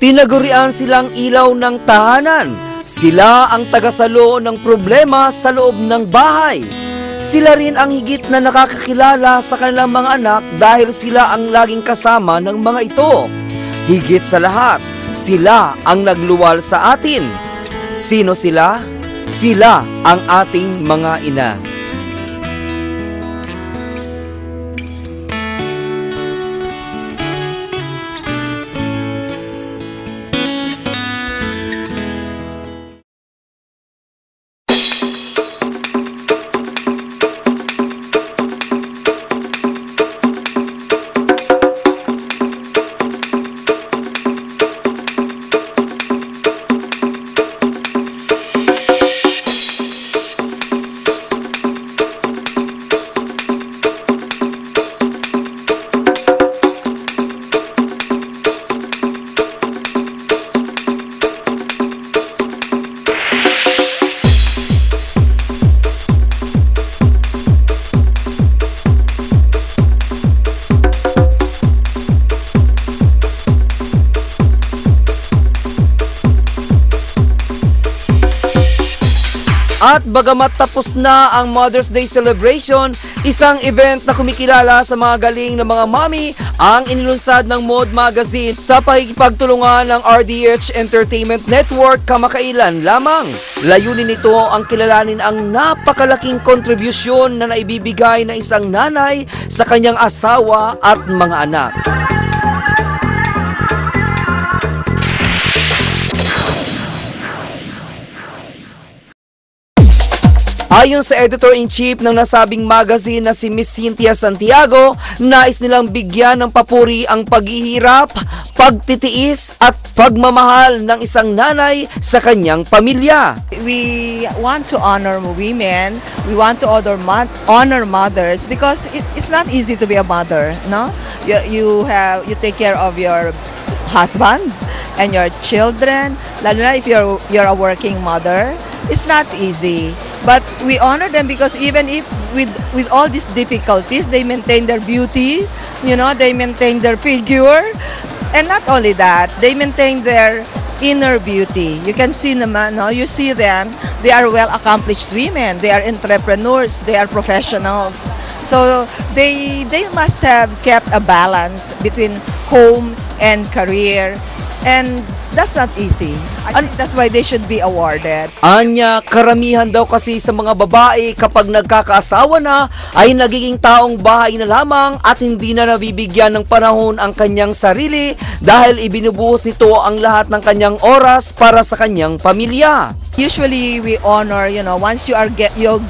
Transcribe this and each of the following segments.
Tinagurian silang ilaw ng tahanan. Sila ang tagasalo ng problema sa loob ng bahay. Sila rin ang higit na nakakakilala sa kanilang mga anak dahil sila ang laging kasama ng mga ito. Higit sa lahat, sila ang nagluwal sa atin. Sino sila? Sila ang ating mga ina. At bagamat tapos na ang Mother's Day celebration, isang event na kumikilala sa mga galing na mga mami ang inilunsad ng Mode Magazine sa pakikipagtulungan ng RDH Entertainment Network kamakailan lamang. Layunin nito ang kilalanin ang napakalaking kontribusyon na naibibigay ng isang nanay sa kanyang asawa at mga anak. Ayon sa editor-in-chief ng nasabing magazine na si Miss Cynthia Santiago, nais nilang bigyan ng papuri ang paghihirap, pagtitiis at pagmamahal ng isang nanay sa kanyang pamilya. We want to honor women, we want to honor mothers because it's not easy to be a mother, no? You take care of your husband and your children, lalo na if you're a working mother. It's not easy, but we honor them because even if with all these difficulties, they maintain their beauty, they maintain their figure, and not only that, they maintain their inner beauty. You can see them, you see them, they are well-accomplished women, they are entrepreneurs, they are professionals. So they must have kept a balance between home and career, and that's not easy. I think that's why they should be awarded. Anya, karamihan daw kasi sa mga babae kapag nagkakaasawa na ay nagiging taong bahay na lamang at hindi na nabibigyan ng panahon ang kanyang sarili dahil ibinubuhos nito ang lahat ng kanyang oras para sa kanyang pamilya. Usually we honor, once you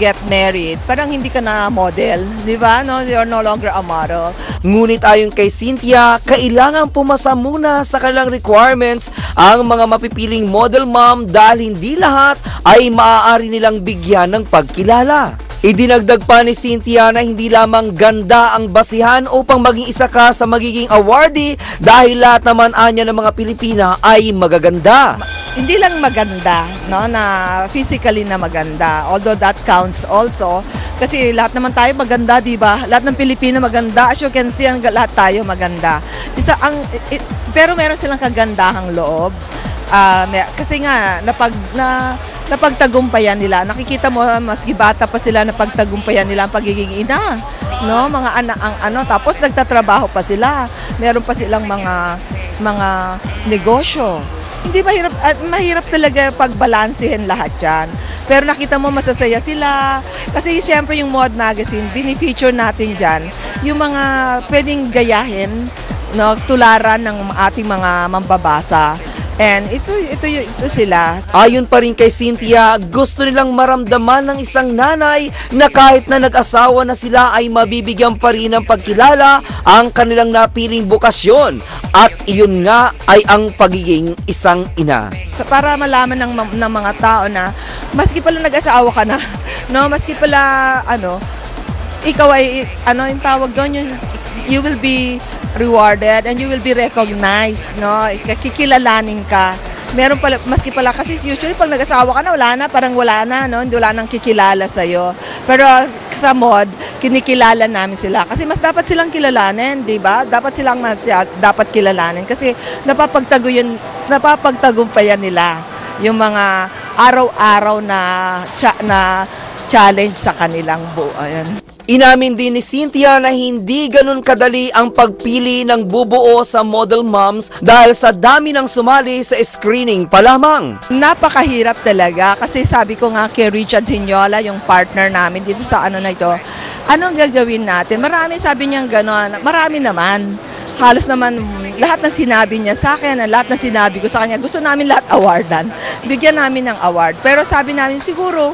get married, parang hindi ka na model, di ba? No, you're no longer a model. Ngunit ayon kay Cynthia, kailangan pumasa muna sa kanilang requirements ang mga mapipiling model mom dahil hindi lahat ay maaari nilang bigyan ng pagkilala. Idinagdag pa ni Cynthia na hindi lamang ganda ang basihan upang maging isa ka sa magiging awardee dahil lahat naman anya ng mga Pilipina ay magaganda. Hindi lang maganda, na physically na maganda, although that counts also. Kasi lahat naman tayo maganda, di ba? Lahat ng Pilipino maganda. As you can see, lahat tayo maganda. Pero meron silang kagandahang loob. Kasi nga, napagtagumpayan nila. Nakikita mo, maski bata pa sila, napagtagumpayan nila ang pagiging ina. No? Mga anak, tapos nagtatrabaho pa sila. Meron pa silang mga negosyo. Hindi mahirap talaga pagbalansehin lahat yan. Pero nakita mo masasaya sila. Kasi siyempre yung Mode Magazine, bini-feature natin dyan yung mga pwedeng gayahin, tularan ng ating mga mambabasa. And ito sila. Ayon pa rin kay Cynthia, gusto nilang maramdaman ng isang nanay na kahit na nag-asawa na sila ay mabibigyan pa rin ng pagkilala ang kanilang napiling bokasyon. At iyon nga ay ang pagiging isang ina. Para malaman ng mga tao na maski pala nag-asawa ka na, maski pala ikaw ay yung tawag doon, you will be rewarded and you will be recognized, kikilalanin ka. Meron pala, maski pala, kasi usually pag nag-asawa ka na, wala na, parang wala na, wala nang kikilala sa'yo. Pero sa mod, kinikilala namin sila. Kasi mas dapat silang kilalanin, di ba? Dapat kilalanin kasi napapagtagumpayan nila yung mga araw-araw na challenge sa kanilang buhay. Inamin din ni Cynthia na hindi ganun kadali ang pagpili ng bubuo sa model moms dahil sa dami ng sumali sa screening pa lamang. Napakahirap talaga kasi sabi ko nga kay Richard Hinyola, yung partner namin dito sa ano na ito, anong gagawin natin? Sabi niya gano'n, marami naman. Halos naman lahat na sinabi niya sa akin, lahat na sinabi ko sa kanya, gusto namin lahat awardan. Bigyan namin ng award. Pero sabi namin siguro,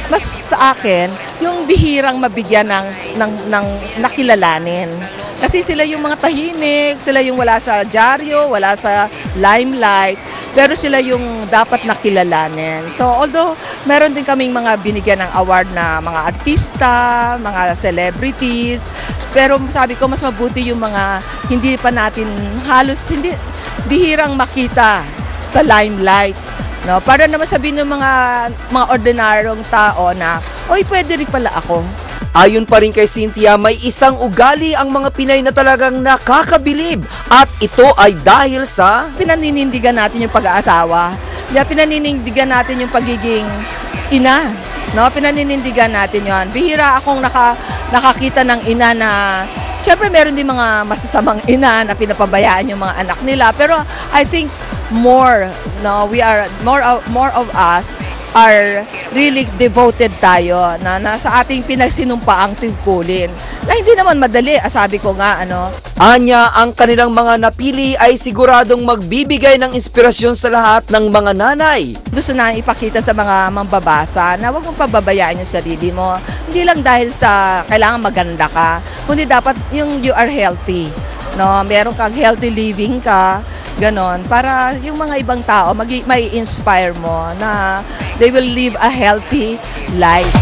mas sa akin, yung bihirang mabigyan ng nakilalanin. Kasi sila yung mga tahimik, sila yung wala sa dyaryo, wala sa limelight, pero sila yung dapat nakilalanin. So although meron din kaming mga binigyan ng award na mga artista, mga celebrities, pero sabi ko mas mabuti yung mga hindi pa natin hindi bihirang makita sa limelight. No, para naman sabihin ng mga ordinaryong tao na, oy, pwede rin pala ako. Ayon pa rin kay Cynthia, may isang ugali ang mga Pinay na talagang nakakabilib at ito ay dahil sa pinaninindigan natin yung pag-aasawa. Pinaninindigan natin yung pagiging ina. No, pinaninindigan natin 'yon. Bihira akong nakakita ng ina na syempre meron din mga masasamang ina na pinapabayaan yung mga anak nila, pero I think more of us are really devoted tayo na sa ating pinagsinumpaang tungkulin. Na hindi naman madali, sabi ko nga, Anya, ang kanilang mga napili ay siguradong magbibigay ng inspirasyon sa lahat ng mga nanay. Gusto na ipakita sa mga mambabasa na huwag mong pababayaan yung sarili mo. Hindi lang dahil sa kailangan maganda ka, kundi dapat yung you are healthy. No, meron kang healthy living ka, ganon, para yung mga ibang tao may inspire mo na they will live a healthy life.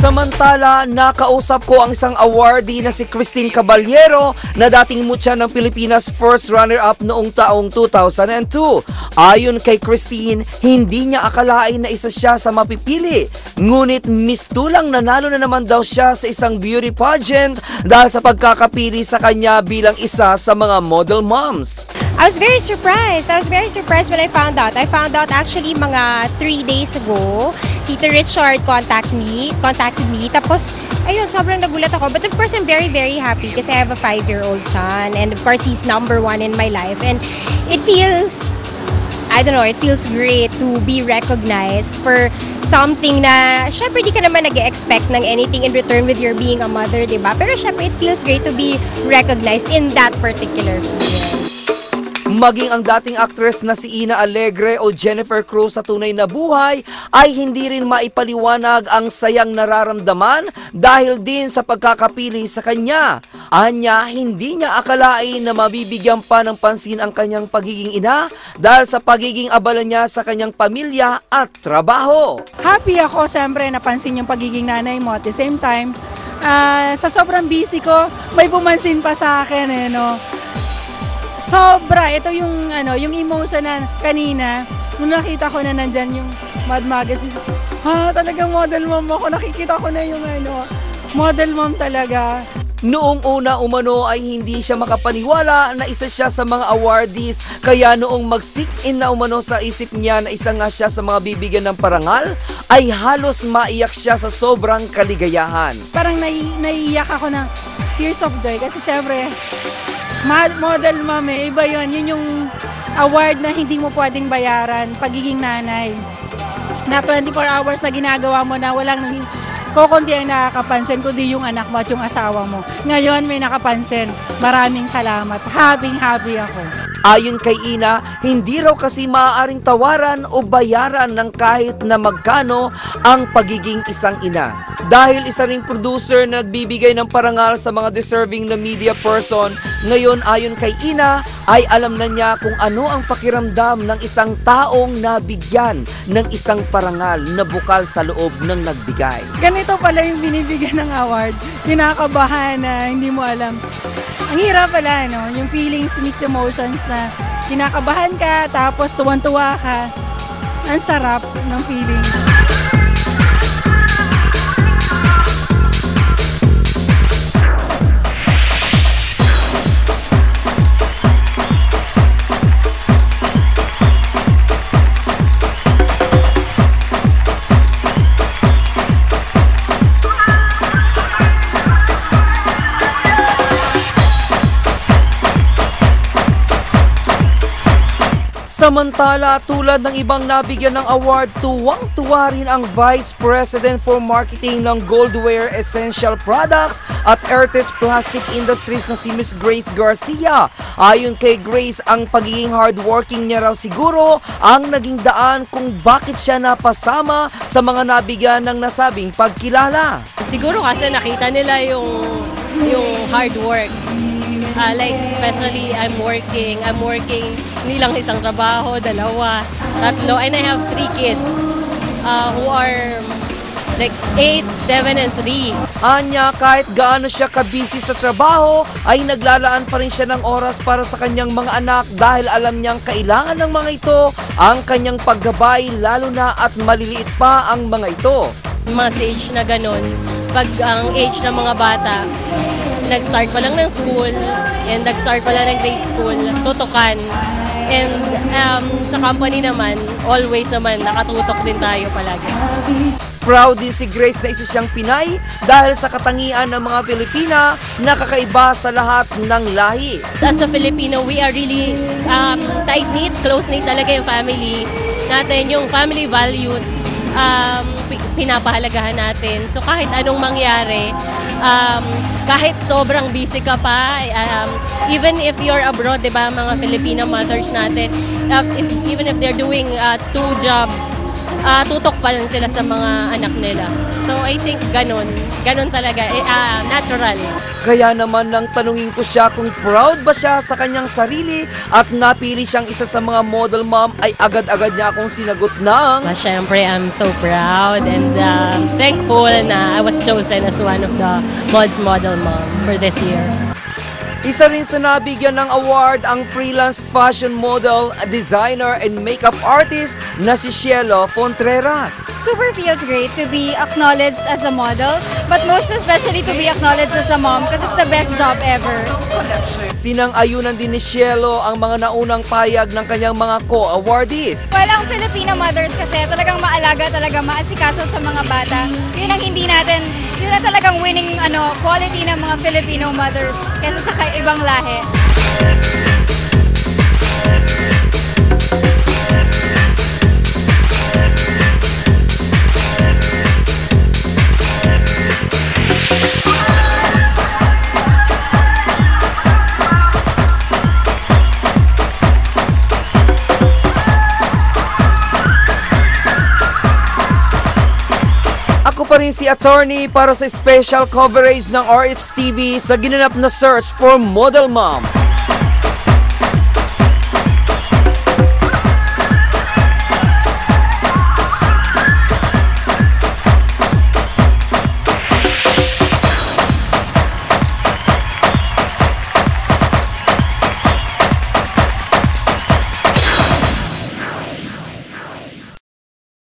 Samantala, nakausap ko ang isang awardee na si Christine Caballero na dating mutya ng Pilipinas first runner-up noong taong 2002. Ayon kay Christine, hindi niya akalain na isa siya sa mapipili. Ngunit mistulang nanalo na naman daw siya sa isang beauty pageant dahil sa pagkakapili sa kanya bilang isa sa mga model moms. I was very surprised. I was very surprised when I found out. I found out actually mga 3 days ago. Tito Richard contacted me. Tapos, ayun, sobrang nagulat ako. But of course, I'm very, very happy kasi I have a 5-year-old son. And of course, he's number 1 in my life. And it feels, I don't know, it feels great to be recognized for something na, syempre, di ka naman nag-expect ng anything in return with your being a mother, diba? Pero syempre, it feels great to be recognized in that particular field. Maging ang dating actress na si Ina Alegre o Jennifer Cruz sa tunay na buhay ay hindi rin maipaliwanag ang sayang nararamdaman dahil din sa pagkakapili sa kanya. Anya, hindi niya akalain na mabibigyan pa ng pansin ang kanyang pagiging ina dahil sa pagiging abala niya sa kanyang pamilya at trabaho. Happy ako, siyempre, napansin yung pagiging nanay mo. At the same time, sa sobrang busy ko, may pumansin pa sa akin, sobra, ito yung emotion na kanina, nung nakita ko na nandyan yung Mad Magazine, talagang model mom ako, nakikita ko na yung model mom talaga. Noong una umano ay hindi siya makapaniwala na isa siya sa mga awardees, kaya noong mag-sit-in na umano sa isip niya na isa nga siya sa mga bibigyan ng parangal, ay halos maiyak siya sa sobrang kaligayahan. Parang naiiyak ako ng tears of joy kasi syempre, model mom iba yun. Yun yung award na hindi mo pwedeng bayaran, pagiging nanay. Na 24 hours na ginagawa mo na walang kukundi ang nakakapansin, kundi yung anak mo at yung asawa mo. Ngayon may nakapansin. Maraming salamat. Happy ako. Ayon kay Ina, hindi raw kasi maaaring tawaran o bayaran ng kahit na magkano ang pagiging isang ina. Dahil isa ring producer na nagbibigay ng parangal sa mga deserving na media person, ngayon ayon kay Ina ay alam na niya kung ano ang pakiramdam ng isang taong nabigyan ng isang parangal na bukal sa loob ng nagbigay. Ganito pala yung binibigyan ng award. Kinakabahan na hindi mo alam. Ang hirap pala, no? Yung feelings, mixed emotions na kinakabahan ka, tapos tuwan-tuwa ka. Ang sarap ng feelings. Samantala, tulad ng ibang nabigyan ng award, tuwang-tuwa rin ang Vice President for Marketing ng Goldware Essential Products at Ertes Plastic Industries na si Miss Grace Garcia. Ayon kay Grace, ang pagiging hardworking niya raw siguro ang naging daan kung bakit siya napasama sa mga nabigyan ng nasabing pagkilala. Siguro kasi nakita nila yung hard work. Like especially I'm working hindi lang isang trabaho, dalawa, tatlo, and I have 3 kids who are like 8, 7, and 3. Anya, kahit gaano siya kabisi sa trabaho, ay naglalaan pa rin siya ng oras para sa kanyang mga anak dahil alam niyang kailangan ng mga ito ang kanyang paggabay, lalo na at maliliit pa ang mga ito. Mga stage na ganun, pag ang age ng mga bata, nag-start pa lang ng school, and nag-start pa lang ng grade school, tutukan. And sa company naman, always naman, nakatutok din tayo palagi. Proud din si Grace na isa siyang Pinay dahil sa katangian ng mga Pilipina na kakaiba sa lahat ng lahi. As a Filipino, we are really tight-knit, close-knit talaga yung family natin, yung family values. Pinapahalagahan natin. So kahit anong mangyari, kahit sobrang busy ka pa, even if you're abroad, di ba, mga Filipino mothers natin, even if they're doing 2 jobs, tutok pa rin sila sa mga anak nila. So I think ganun talaga, natural. Kaya naman nang tanungin ko siya kung proud ba siya sa kanyang sarili at napili siyang isa sa mga model mom, ay agad-agad niya akong sinagot ng Siyempre, I'm so proud and thankful na I was chosen as one of the Mod's Model Mom for this year. Isa rin sa nabigyan ng award ang freelance fashion model, designer, and makeup artist na si Cielo Fontreras. Super feels great to be acknowledged as a model, but most especially to be acknowledged as a mom because it's the best job ever. Sinang-ayunan din ni Cielo ang mga naunang payag ng kanyang mga co-awardees. Well, ang Filipino mothers kasi talagang maalaga, talagang maasikaso sa mga bata. Yun ang hindi natin, yun ang talagang winning quality ng mga Filipino mothers kaysa sa ibang lahi. Ako pa rin si Attorney para sa special coverage ng RH TV sa ginanap na search for Model Mom.